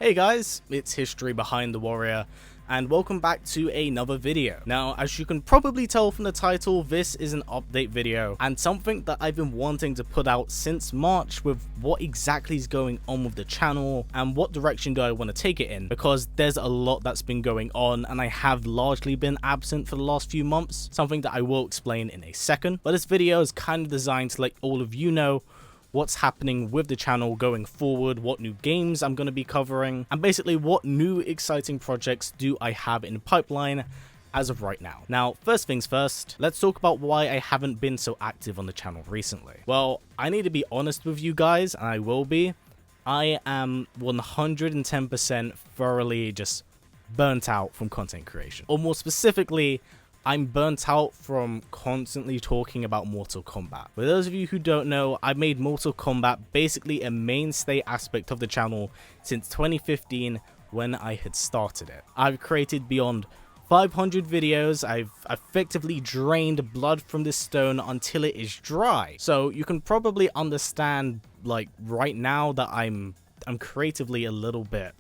Hey guys, it's History Behind the Warrior, and welcome back to another video. Now, as you can probably tell from the title, this is an update video, and something that I've been wanting to put out since March with what exactly is going on with the channel, and what direction do I want to take it in, because there's a lot that's been going on, and I have largely been absent for the last few months, something that I will explain in a second. But this video is kind of designed to let all of you know what's happening with the channel going forward, what new games I'm going to be covering, and basically what new exciting projects do I have in the pipeline as of right now. Now, first things first, let's talk about why I haven't been so active on the channel recently. Well, I need to be honest with you guys, and I will be. I am 110% thoroughly just burnt out from content creation. Or more specifically, I'm burnt out from constantly talking about Mortal Kombat. For those of you who don't know, I've made Mortal Kombat basically a mainstay aspect of the channel since 2015 when I had started it. I've created beyond 500 videos, I've effectively drained blood from this stone until it is dry. So you can probably understand, like, right now that I'm creatively a little bit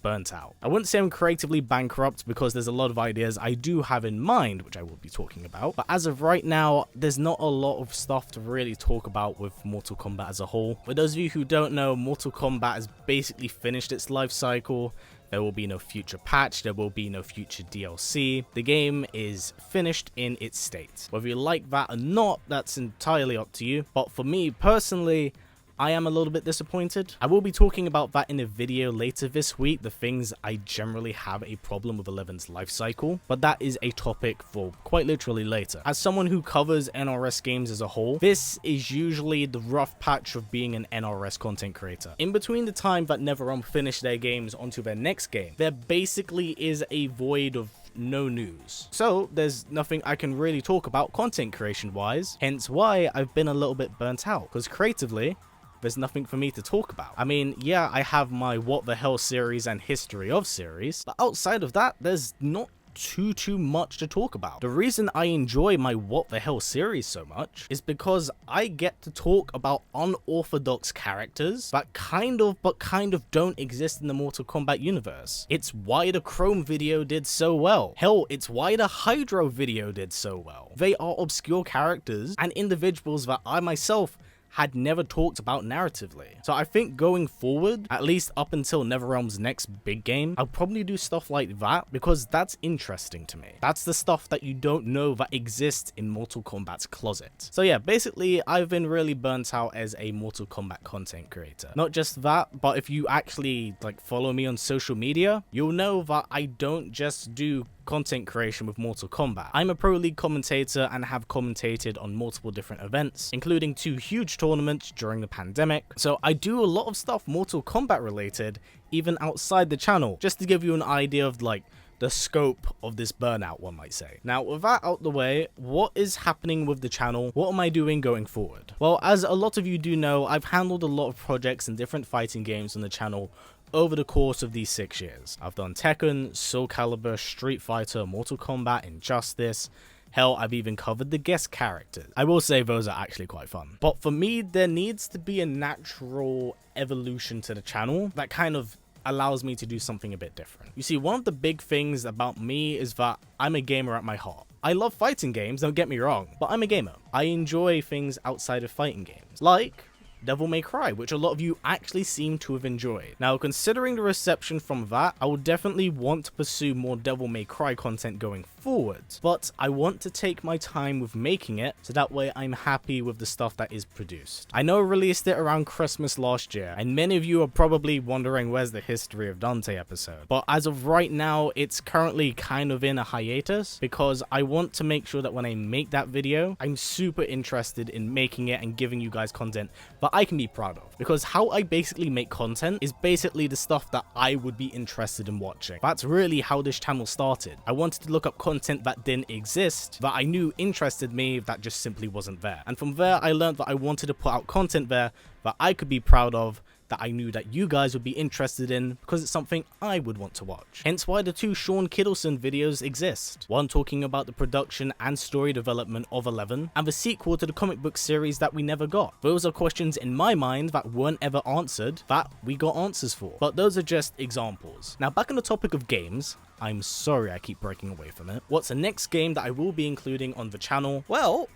burnt out. I wouldn't say I'm creatively bankrupt because there's a lot of ideas I do have in mind, which I will be talking about. But as of right now, there's not a lot of stuff to really talk about with Mortal Kombat as a whole. For those of you who don't know, Mortal Kombat has basically finished its life cycle. There will be no future patch, there will be no future DLC. The game is finished in its state. Whether you like that or not, that's entirely up to you. But for me personally, I am a little bit disappointed. I will be talking about that in a video later this week, the things I generally have a problem with 11's life cycle, but that is a topic for quite literally later. As someone who covers NRS games as a whole, this is usually the rough patch of being an NRS content creator. In between the time that NetherRealm finish their games onto their next game, there basically is a void of no news. So there's nothing I can really talk about content creation wise, hence why I've been a little bit burnt out, because creatively, there's nothing for me to talk about. I mean, yeah, I have my What the Hell series and History of series, but outside of that, there's not too much to talk about. The reason I enjoy my What the Hell series so much is because I get to talk about unorthodox characters that kind of don't exist in the Mortal Kombat universe. It's why the Chrome video did so well. Hell, it's why the Hydro video did so well. They are obscure characters and individuals that I myself had never talked about narratively. So I think going forward, at least up until NetherRealm's next big game, I'll probably do stuff like that because that's interesting to me. That's the stuff that you don't know that exists in Mortal Kombat's closet. So yeah, basically I've been really burnt out as a Mortal Kombat content creator. Not just that, but if you actually follow me on social media, you'll know that I don't just do content creation with Mortal Kombat. I'm a Pro League commentator and have commentated on multiple different events, including 2 huge tournaments during the pandemic. So I do a lot of stuff Mortal Kombat related, even outside the channel, just to give you an idea of the scope of this burnout, one might say. Now, with that out the way, what is happening with the channel? What am I doing going forward? Well, as a lot of you do know, I've handled a lot of projects and different fighting games on the channel over the course of these 6 years. I've done Tekken, Soul Calibur, Street Fighter, Mortal Kombat, Injustice. Hell, I've even covered the guest characters. I will say those are actually quite fun. But for me, there needs to be a natural evolution to the channel that kind of allows me to do something a bit different. You see, one of the big things about me is that I'm a gamer at my heart. I love fighting games, don't get me wrong, but I'm a gamer. I enjoy things outside of fighting games, like Devil May Cry, which a lot of you actually seem to have enjoyed. Now, considering the reception from that, I will definitely want to pursue more Devil May Cry content going forward, but I want to take my time with making it, so that way I'm happy with the stuff that is produced. I know I released it around Christmas last year, and many of you are probably wondering where's the History of Dante episode, but as of right now, it's currently kind of in a hiatus, because I want to make sure that when I make that video, I'm super interested in making it and giving you guys content that I can be proud of, because how I basically make content is basically the stuff that I would be interested in watching. That's really how this channel started. I wanted to look up content that didn't exist, that I knew interested me, that just simply wasn't there. And from there, I learned that I wanted to put out content there that I could be proud of, that I knew that you guys would be interested in because it's something I would want to watch. Hence why the two Sean Kittleson videos exist. One talking about the production and story development of 11, and the sequel to the comic book series that we never got. Those are questions in my mind that weren't ever answered that we got answers for. But those are just examples. Now back on the topic of games, I'm sorry I keep breaking away from it. What's the next game that I will be including on the channel? Well,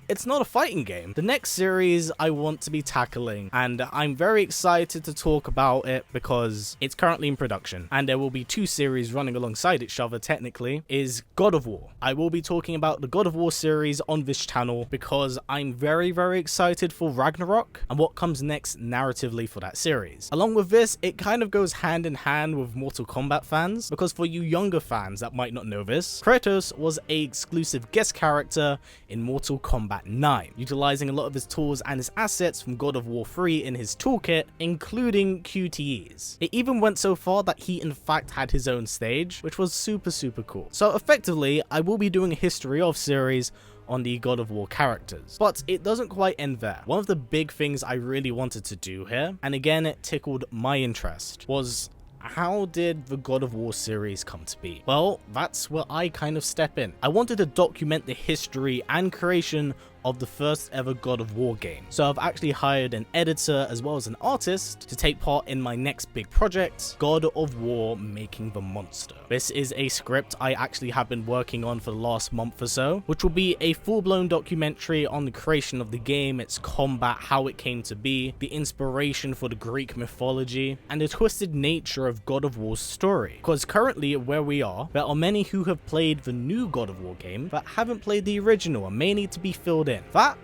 it's not a fighting game. The next series I want to be tackling, and I'm very excited to talk about it because it's currently in production, and there will be two series running alongside each other technically, is God of War. I will be talking about the God of War series on this channel because I'm very excited for Ragnarok and what comes next narratively for that series. Along with this, it kind of goes hand in hand with Mortal Kombat fans, because for you younger fans that might not know this, Kratos was an exclusive guest character in Mortal Kombat 9, utilizing a lot of his tools and his assets from God of War 3 in his toolkit, including QTEs. It even went so far that he in fact had his own stage, which was super cool. So effectively, I will be doing a history of series on the God of War characters. But it doesn't quite end there. One of the big things I really wanted to do here, and again it tickled my interest, was how did the God of War series come to be? Well, that's where I kind of step in. I wanted to document the history and creation of the first ever God of War game. So I've actually hired an editor as well as an artist to take part in my next big project, God of War Making the Monster. This is a script I actually have been working on for the last month or so, which will be a full-blown documentary on the creation of the game, its combat, how it came to be, the inspiration for the Greek mythology, and the twisted nature of God of War's story. Because currently where we are, there are many who have played the new God of War game but haven't played the original and may need to be filled in. That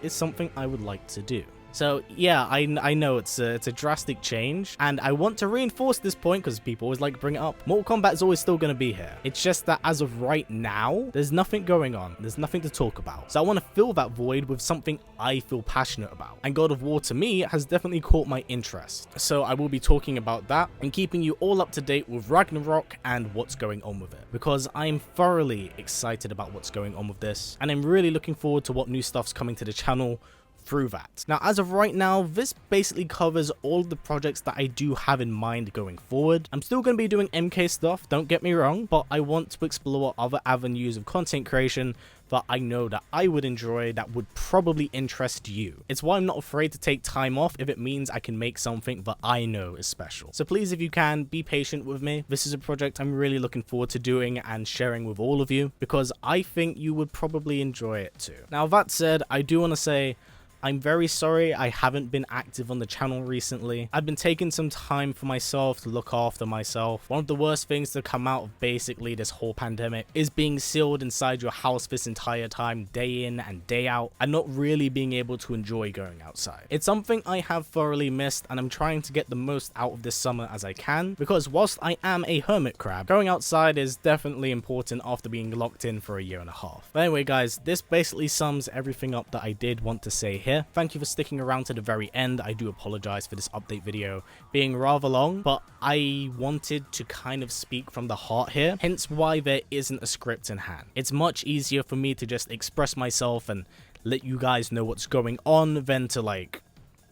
is something I would like to do. So yeah, I know it's a drastic change, and I want to reinforce this point because people always like to bring it up. Mortal Kombat is always still going to be here. It's just that as of right now, there's nothing going on. There's nothing to talk about. So I want to fill that void with something I feel passionate about. And God of War to me has definitely caught my interest. So I will be talking about that and keeping you all up to date with Ragnarok and what's going on with it. Because I'm thoroughly excited about what's going on with this, and I'm really looking forward to what new stuff's coming to the channel through that. Now, as of right now, this basically covers all of the projects that I do have in mind going forward. I'm still going to be doing MK stuff, don't get me wrong, but I want to explore other avenues of content creation that I know that I would enjoy, that would probably interest you. It's why I'm not afraid to take time off if it means I can make something that I know is special. So please, if you can, be patient with me. This is a project I'm really looking forward to doing and sharing with all of you, because I think you would probably enjoy it too. Now, that said, I do want to say I'm very sorry I haven't been active on the channel recently. I've been taking some time for myself to look after myself. One of the worst things to come out of basically this whole pandemic is being sealed inside your house this entire time, day in and day out, and not really being able to enjoy going outside. It's something I have thoroughly missed, and I'm trying to get the most out of this summer as I can, because whilst I am a hermit crab, going outside is definitely important after being locked in for a year and a half. But anyway guys, this basically sums everything up that I did want to say here. Thank you for sticking around to the very end. I do apologize for this update video being rather long, but I wanted to kind of speak from the heart here, hence why there isn't a script in hand. It's much easier for me to just express myself and let you guys know what's going on than to like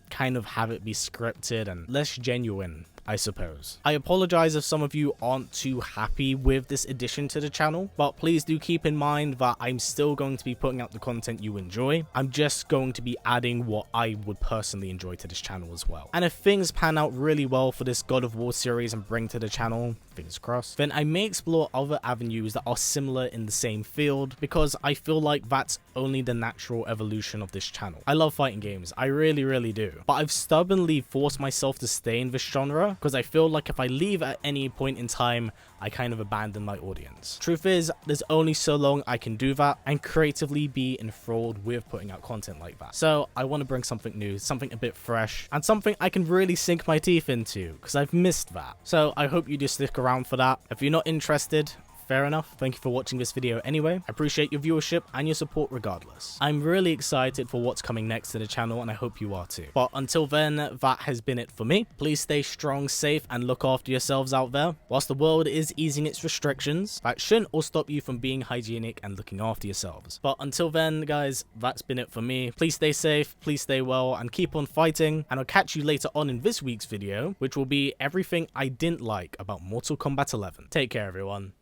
kind of have it be scripted and less genuine, I suppose. I apologize if some of you aren't too happy with this addition to the channel, but please do keep in mind that I'm still going to be putting out the content you enjoy. I'm just going to be adding what I would personally enjoy to this channel as well. And if things pan out really well for this God of War series and bring to the channel, fingers crossed, then I may explore other avenues that are similar in the same field, because I feel like that's only the natural evolution of this channel. I love fighting games, I really do, but I've stubbornly forced myself to stay in this genre because I feel like if I leave at any point in time, I kind of abandon my audience. Truth is, there's only so long I can do that and creatively be enthralled with putting out content like that. So I want to bring something new, something a bit fresh, and something I can really sink my teeth into, because I've missed that. So I hope you do stick around for that. If you're not interested, fair enough. Thank you for watching this video anyway. I appreciate your viewership and your support regardless. I'm really excited for what's coming next to the channel, and I hope you are too. But until then, that has been it for me. Please stay strong, safe, and look after yourselves out there. Whilst the world is easing its restrictions, that shouldn't all stop you from being hygienic and looking after yourselves. But until then, guys, that's been it for me. Please stay safe, please stay well, and keep on fighting. And I'll catch you later on in this week's video, which will be everything I didn't like about Mortal Kombat 11. Take care, everyone.